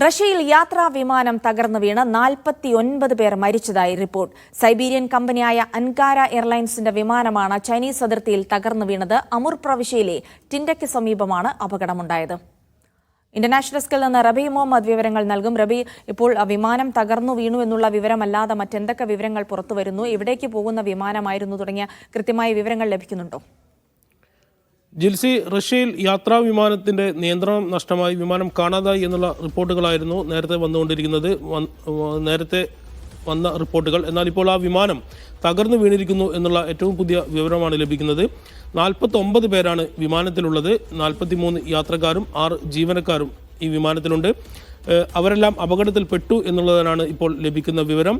റഷ്യയിൽ യാത്രാ വിമാനം തകർന്നു വീണ് 49 പേർ മരിച്ചതായി റിപ്പോർട്ട്. സൈബീരിയൻ കമ്പനിയായ അൻകാര എയർലൈൻസിന്റെ വിമാനമാണ് ചൈനീസ് അതിർത്തിയിൽ തകർന്നു വീണത്. അമുർ പ്രവിശ്യയിലെ ടിൻഡയ്ക്ക് സമീപമാണ് അപകടമുണ്ടായത്. ഇന്റർനാഷണൽ ഡെസ്കിൽ നിന്ന് റബി മുഹമ്മദ് വിവരങ്ങൾ നൽകും. റബി, ഇപ്പോൾ വിമാനം തകർന്നു വീണു എന്നുള്ള വിവരമല്ലാതെ മറ്റെന്തൊക്കെ വിവരങ്ങൾ പുറത്തുവരുന്നു? എവിടേക്ക് പോകുന്ന വിമാനമായിരുന്നു തുടങ്ങിയ കൃത്യമായ വിവരങ്ങൾ ലഭിക്കുന്നുണ്ടോ? ജിൽസി, റഷ്യയിൽ യാത്രാ വിമാനത്തിന്റെ നിയന്ത്രണം നഷ്ടമായി വിമാനം കാണാതായി എന്നുള്ള റിപ്പോർട്ടുകളായിരുന്നു നേരത്തെ വന്ന റിപ്പോർട്ടുകൾ. എന്നാൽ ഇപ്പോൾ ആ വിമാനം തകർന്നു വീണിരിക്കുന്നു എന്നുള്ള ഏറ്റവും പുതിയ വിവരമാണ് ലഭിക്കുന്നത്. 49 പേരാണ് വിമാനത്തിലുള്ളത്. 43 യാത്രക്കാരും 6 ജീവനക്കാരും ഈ വിമാനത്തിലുണ്ട്. അവരെല്ലാം അപകടത്തിൽപ്പെട്ടു എന്നുള്ളതാണ് ഇപ്പോൾ ലഭിക്കുന്ന വിവരം.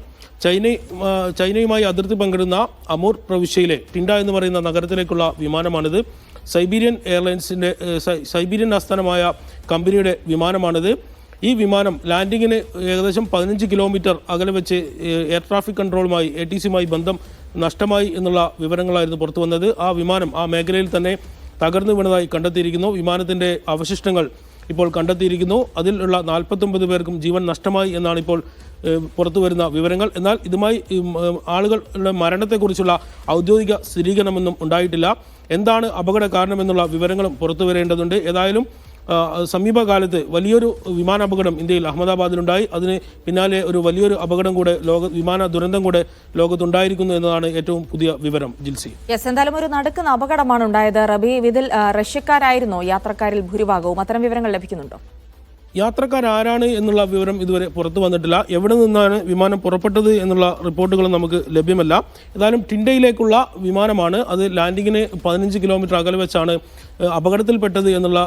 ചൈനയുമായി അതിർത്തി പങ്കിടുന്ന അമൂർ പ്രവിശ്യയിലെ ടിൻഡ എന്ന് പറയുന്ന നഗരത്തിലേക്കുള്ള വിമാനമാണിത്. സൈബീരിയൻ ആസ്ഥാനമായ കമ്പനിയുടെ വിമാനമാണിത്. ഈ വിമാനം ലാൻഡിങ്ങിന് ഏകദേശം 15 കിലോമീറ്റർ അകലെ വെച്ച് എയർ ട്രാഫിക് കൺട്രോളുമായി ATCയുമായി ബന്ധം നഷ്ടമായി എന്നുള്ള വിവരങ്ങളായിരുന്നു പുറത്തു വന്നത്. ആ വിമാനം ആ മേഖലയിൽ തന്നെ തകർന്നു വീണതായി കണ്ടെത്തിയിരിക്കുന്നു. വിമാനത്തിൻ്റെ അവശിഷ്ടങ്ങൾ ഇപ്പോൾ കണ്ടെത്തിയിരിക്കുന്നു. അതിലുള്ള 49 പേർക്കും ജീവൻ നഷ്ടമായി എന്നാണ് ഇപ്പോൾ പുറത്തു വരുന്ന വിവരങ്ങൾ. എന്നാൽ ഇതുമായി ആളുകളുടെ മരണത്തെക്കുറിച്ചുള്ള ഔദ്യോഗിക സ്ഥിരീകരണമൊന്നും ഉണ്ടായിട്ടില്ല. എന്താണ് അപകട കാരണമെന്നുള്ള വിവരങ്ങളും പുറത്തു വരേണ്ടതുണ്ട്. ഏതായാലും സമീപകാലത്ത് വലിയൊരു വിമാനാപകടം ഇന്ത്യയിൽ അഹമ്മദാബാദിലുണ്ടായി. അതിന് പിന്നാലെ ഒരു വലിയൊരു അപകടം കൂടെ വിമാന ദുരന്തം കൂടെ ലോകത്തുണ്ടായിരിക്കുന്നു എന്നതാണ് ഏറ്റവും പുതിയ വിവരം. ജിൽസി, എന്തായാലും ഒരു നടുക്കുന്ന അപകടമാണ് ഉണ്ടായത്. റബി, ഇതിൽ റഷ്യക്കാരായിരുന്നോ യാത്രക്കാരിൽ ഭൂരിഭാഗവും? അത്തരം വിവരങ്ങൾ ലഭിക്കുന്നുണ്ടോ? യാത്രക്കാരാരാണ് എന്നുള്ള വിവരം ഇതുവരെ പുറത്തു വന്നിട്ടില്ല. എവിടെ നിന്നാണ് വിമാനം പുറപ്പെട്ടത് എന്നുള്ള റിപ്പോർട്ടുകളും നമുക്ക് ലഭ്യമല്ല. ഏതായാലും ടിൻഡയിലേക്കുള്ള വിമാനമാണ്. അത് ലാൻഡിങ്ങിന് 15 കിലോമീറ്റർ അകലെ വെച്ചാണ് അപകടത്തിൽപ്പെട്ടത് എന്നുള്ള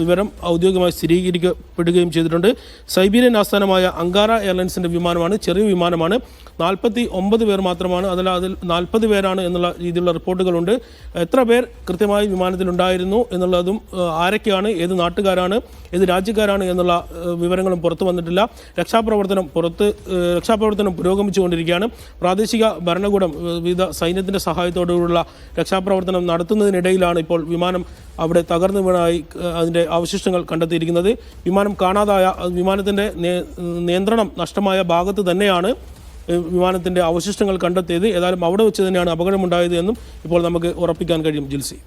വിവരം ഔദ്യോഗികമായി സ്ഥിരീകരിക്കപ്പെടുകയും ചെയ്തിട്ടുണ്ട്. സൈബീരിയൻ ആസ്ഥാനമായ അങ്കാര എയർലൈൻസിൻ്റെ വിമാനമാണ്. ചെറിയ വിമാനമാണ്. 49 പേർ മാത്രമാണ്. അതിൽ 40 പേരാണ് എന്നുള്ള രീതിയിലുള്ള റിപ്പോർട്ടുകളുണ്ട്. എത്ര പേർ കൃത്യമായി വിമാനത്തിലുണ്ടായിരുന്നു എന്നുള്ളതും ആരൊക്കെയാണ്, ഏത് നാട്ടുകാരാണ്, ഏത് രാജ്യക്കാരാണ് എന്നുള്ള വിവരങ്ങളും പുറത്തു വന്നിട്ടില്ല. രക്ഷാപ്രവർത്തനം പുരോഗമിച്ചുകൊണ്ടിരിക്കുകയാണ്. പ്രാദേശിക ഭരണകൂടം വിവിധ സൈന്യത്തിൻ്റെ സഹായത്തോടുകൂടിയുള്ള രക്ഷാപ്രവർത്തനം നടത്തുന്നതിനിടയിലാണ് ഇപ്പോൾ വിമാനം അവിടെ തകർന്നു വീണായി അതിൻ്റെ അവശിഷ്ടങ്ങൾ കണ്ടെത്തിയിരിക്കുന്നത്. വിമാനം കാണാതായ വിമാനത്തിൻ്റെ നിയന്ത്രണം നഷ്ടമായ ഭാഗത്ത് തന്നെയാണ് വിമാനത്തിൻ്റെ അവശിഷ്ടങ്ങൾ കണ്ടെത്തിയത്. ഏതായാലും അവിടെ വെച്ച് തന്നെയാണ് അപകടമുണ്ടായത് എന്നും ഇപ്പോൾ നമുക്ക് ഉറപ്പിക്കാൻ കഴിയും. ജിൽസി,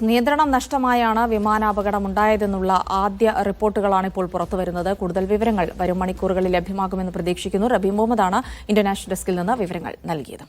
നിയന്ത്രണം നഷ്ടമായാണ് വിമാനാപകടം ഉണ്ടായതെന്നുള്ള ആദ്യ റിപ്പോർട്ടുകളാണ് ഇപ്പോൾ പുറത്തുവരുന്നത്. കൂടുതൽ വിവരങ്ങൾ വരും മണിക്കൂറുകളിൽ ലഭ്യമാകുമെന്ന് പ്രതീക്ഷിക്കുന്നു. റബി മുഹമ്മദാണ് ഇന്റർനാഷണൽ ഡെസ്കിൽ നിന്ന് വിവരങ്ങൾ നൽകിയത്.